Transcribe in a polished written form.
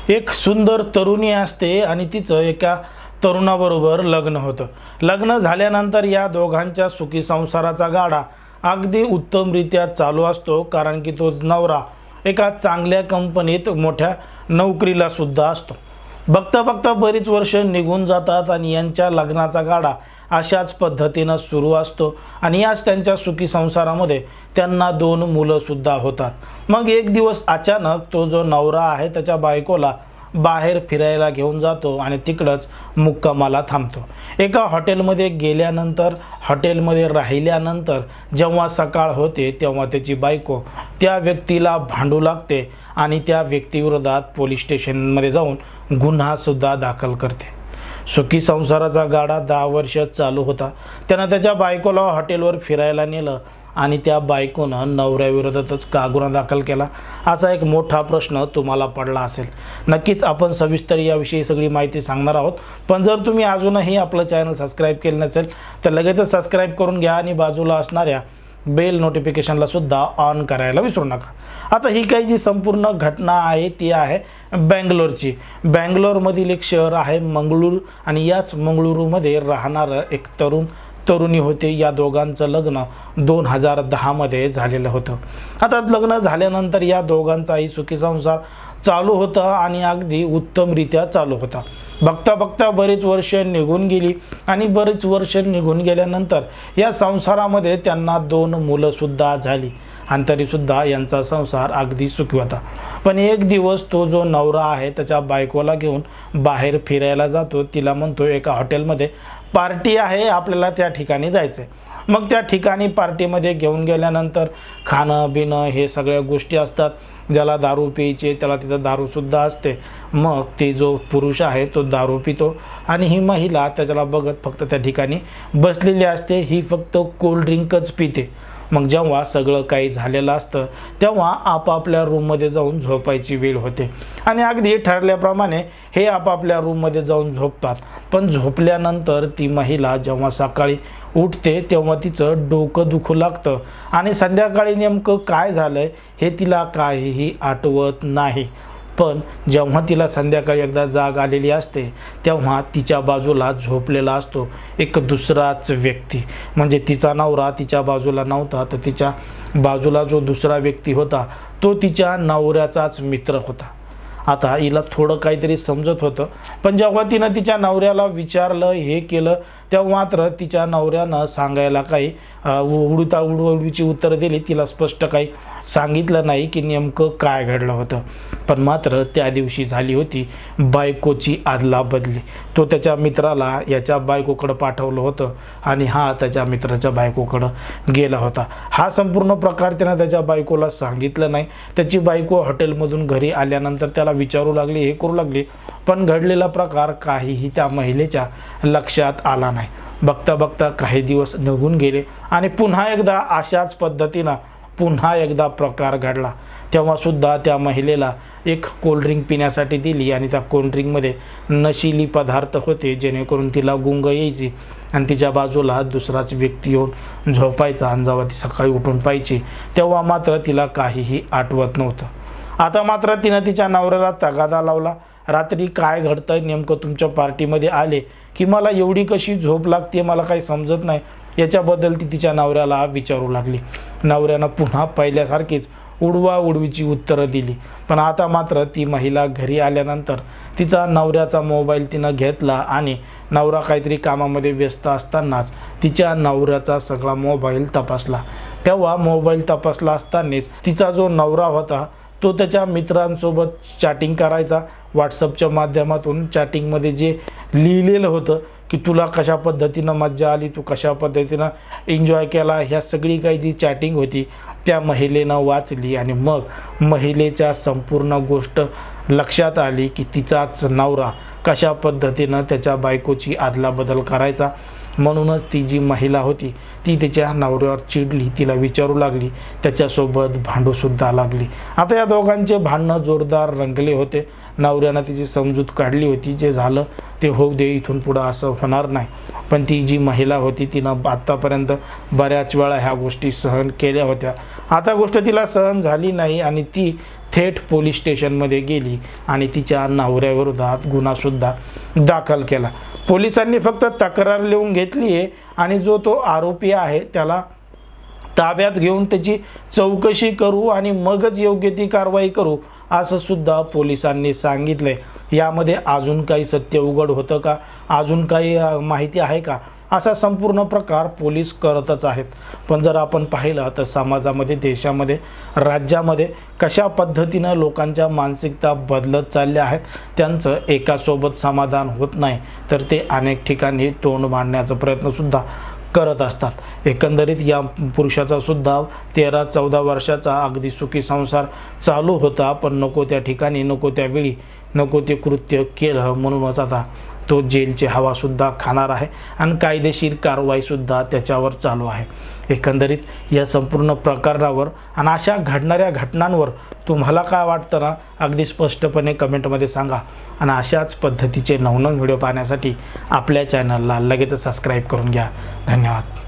एक सुंदर तरुणी असते आणि तिचं एका तरुणाबरोबर लग्न होतं। लग्न झाल्यानंतर या दोघांच्या सुखी संसाराचा गाडा अगदी उत्तमरित्या चालू असतो, कारण की तो नवरा एका चांगल्या कंपनीत मोठ्या नोकरीला सुद्धा असतो। बघता बघता बरीच वर्ष निघून जातात आणि यांच्या लग्नाचा गाडा अशाच पद्धतीने सुरू असतो आणि याच त्यांच्या सुखी संसारामध्ये त्यांना 2 मुलं सुद्धा होतात। मग एक दिवस अचानक तो जो नवरा आहे त्याच्या बायकोला बाहेर फिरायला घेऊन जातो आणि तिकडच मुक्कामाला थांबतो। एका हॉटेलमध्ये गेल्यानंतर हॉटेलमध्ये राहिल्यानंतर जेव्हा सकाळ होते तेव्हा त्याची बायको त्या व्यक्तीला भांडू लागते आणि त्या व्यक्तीविरोधात पोलीस स्टेशनमध्ये जाऊन गुन्हा सुद्धा दाखल करते। सुखी संसाराचा गाडा 10 वर्ष चालू होता। त्यानं त्याच्या बायकोला हॉटेलवर फिरायला नेलं आणि त्या बायकोनं नवऱ्याविरोधातच का गुन्हा दाखल केला, असा एक मोठा प्रश्न तुम्हाला पडला असेल। नक्कीच आपण सविस्तर याविषयी सगळी माहिती सांगणार आहोत, पण जर तुम्ही अजूनही आपलं चॅनल सबस्क्राईब केलं नसेल तर लगेचच सबस्क्राईब करून घ्या आणि बाजूला असणाऱ्या बेल नोटिफिकेशनला सुद्धा ऑन करायला विसरू नका। आता ही काही जी संपूर्ण घटना आहे ती आहे बेंगलोरची। बेंगलोरमधील एक शहर आहे मंगळूर आणि याच मंगळुरूमध्ये राहणारं एक तरुणी होते। या दोघांचं लग्न 2010 मध्ये झालेलं होतं। आता लग्न झाल्यानंतर या दोघांचाही सुखी संसार चालू होता आणि अगदी उत्तमरित्या चालू होता। बघता बघता बरीच वर्ष निघून गेली आणि बरीच वर्ष निघून गेल्यानंतर या संसारामध्ये त्यांना 2 मुलं सुद्धा झाली आणि तरीसुद्धा यांचा संसार अगदी सुखी होता। पण एक दिवस तो जो नवरा आहे त्याच्या बायकोला घेऊन बाहेर फिरायला जातो। तिला म्हणतो एका हॉटेलमध्ये पार्टी आहे, आपल्याला त्या ठिकाणी जायचं आहे। मग त्या ठिकाणी पार्टीमध्ये घेऊन गेल्यानंतर खाणं पिणं हे सगळ्या गोष्टी असतात। ज्याला दारू प्यायची त्याला तिथं दारूसुद्धा असते। मग ते जो पुरुष आहे तो दारू पितो आणि ही महिला त्याच्याला बघत फक्त त्या ठिकाणी बसलेली असते, ही फक्त कोल्ड्रिंकच पिते। मग जेव्हा सगळं काही झालेलं असतं तेव्हा आपापल्या रूममध्ये जाऊन झोपायची वेळ होते आणि अगदी ठरल्याप्रमाणे हे आपापल्या रूममध्ये जाऊन झोपतात। पण झोपल्यानंतर ती महिला जेव्हा सकाळी उठते तेव्हा तिचं डोकं दुखू लागतं आणि संध्याकाळी नेमकं काय झालंय हे तिला काहीही आठवत नाही। पण जेव्हा तिला संध्याकाळी एकदा जाग आलेली असते तेव्हा तिच्या बाजूला झोपलेला असतो एक दुसराच व्यक्ती। म्हणजे तिचा नवरा तिच्या बाजूला नव्हता, तर तिच्या बाजूला जो दुसरा व्यक्ती होता तो तिच्या नवऱ्याचाच मित्र होता। आता हिला थोडं काहीतरी समजत होतं, पण जेव्हा तिनं तिच्या नवऱ्याला विचारलं हे केलं तेव्हा मात्र तिच्या नवऱ्यानं सांगायला काही उडवीची उत्तर दिली। तिला स्पष्ट काही सांगितलं नाही की नेमकं काय घडलं होतं। पण मात्र त्या दिवशी झाली होती बायकोची आदला बदली। तो त्याच्या मित्राला याच्या बायकोकडं पाठवलं होतं आणि हा त्याच्या मित्राच्या बायकोकडं गेला होता। हा संपूर्ण प्रकार त्यानं त्याच्या बायकोला सांगितलं नाही। त्याची बायको हॉटेलमधून घरी आल्यानंतर त्याला विचारू लागली, हे करू लागली, पण घडलेला प्रकार काहीही त्या महिलेच्या लक्षात आला नाही। बघता बघता काही दिवस निघून गेले आणि पुन्हा एकदा अशाच पद्धतीनं पुन्हा एकदा प्रकार घडला। तेव्हा सुद्धा त्या महिलेला एक कोल्ड्रिंक पिण्यासाठी दिली आणि त्या कोल्ड्रिंकमध्ये नशिली पदार्थ होते, जेणेकरून तिला गुंग यायची आणि तिच्या बाजूला दुसराच व्यक्ती येऊन झोपायचा आणि जेव्हा ती सकाळी उठून पाहायची तेव्हा मात्र तिला काहीही आठवत नव्हतं। आता मात्र तिनं तिच्या नवऱ्याला तगादा लावला, रात्री काय घडतंय नेमकं, तुमच्या पार्टीमध्ये आले की मला एवढी कशी झोप लागते मला काही समजत नाही, याच्याबद्दल ती तिच्या नवऱ्याला विचारू लागली। नवऱ्यानं पुन्हा पहिल्यासारखीच उडवीची उत्तरं दिली। पण आता मात्र ती महिला घरी आल्यानंतर तिचा नवऱ्याचा मोबाईल तिनं घेतला आणि नवरा काहीतरी कामामध्ये व्यस्त असतानाच तिच्या नवऱ्याचा सगळा मोबाईल तपासला। तेव्हा मोबाईल तपासला असतानाच तिचा जो नवरा होता तो त्याच्या मित्रांसोबत चॅटिंग करायचा। व्हॉट्सअपच्या माध्यमातून चॅटिंगमध्ये जे लिहिलेलं होतं की तुला कशा पद्धतीनं मज्जा आली, तू कशा पद्धतीनं एन्जॉय केला, ह्या सगळी काही जी चॅटिंग होती त्या महिलेनं वाचली आणि मग महिलेच्या संपूर्ण गोष्ट लक्षात आली की तिचाच नवरा कशा पद्धतीनं त्याच्या बायकोची आदलाबदल करायचा। म्हणूनच ती जी महिला होती ती तिच्या नवऱ्यावर चिडली, तिला विचारू लागली, त्याच्यासोबत भांडूसुद्धा लागली। आता या दोघांचे भांडणं जोरदार रंगले होते। नवऱ्यानं तिची समजूत काढली होती, जे झालं ते होऊ दे, इथून पुढं असं होणार नाही। पण ती जी महिला होती तिनं आत्तापर्यंत बऱ्याच वेळा ह्या गोष्टी सहन केल्या होत्या। आता गोष्ट तिला सहन झाली नाही आणि ती थेट पोलीस स्टेशनमध्ये गेली आणि तिच्या नवऱ्याविरोधात गुन्हासुद्धा दाखल केला. पोलिसांनी फक्त तक्रार लिहून घेतली आहे आणि जो तो आरोपी आहे त्याला ताब्यात घेऊन त्याची चौकशी करू आणि मगच योग्य ती कारवाई करू असं सुद्धा पोलिसांनी सांगितलंय. यामध्ये अजून काही सत्य उघड होतं का, अजून काही माहिती आहे का, असा संपूर्ण प्रकार पोलीस करतच आहेत. पण जर आपण पाहिलं तर समाजामध्ये, देशामध्ये, राज्यामध्ये कशा पद्धतीनं लोकांच्या मानसिकता बदलत चालल्या आहेत, त्यांचं एकासोबत समाधान होत नाही तर ते अनेक ठिकाणी तोंड मांडण्याचा प्रयत्नसुद्धा करत असतात. एकंदरीत या पुरुषाचा सुद्धा 13-14 वर्षाचा अगदी सुखी संसार चालू होता, पण नको त्या ठिकाणी, नको त्या वेळी, नको ते कृत्य केलं म्हणूनच आता तो जेलची हवासुद्धा खाणार आहे आणि कायदेशीर कारवाईसुद्धा त्याच्यावर चालू आहे. एकंदरीत या संपूर्ण प्रकरणावर आणि अशा घडणाऱ्या घटनांवर तुम्हाला काय वाटतं ना, अगदी स्पष्टपणे कमेंटमध्ये सांगा. आणि अशाच पद्धतीचे नवनवीन व्हिडिओ पाहण्यासाठी आपल्या चॅनलला लगेच सबस्क्राईब करून घ्या. धन्यवाद.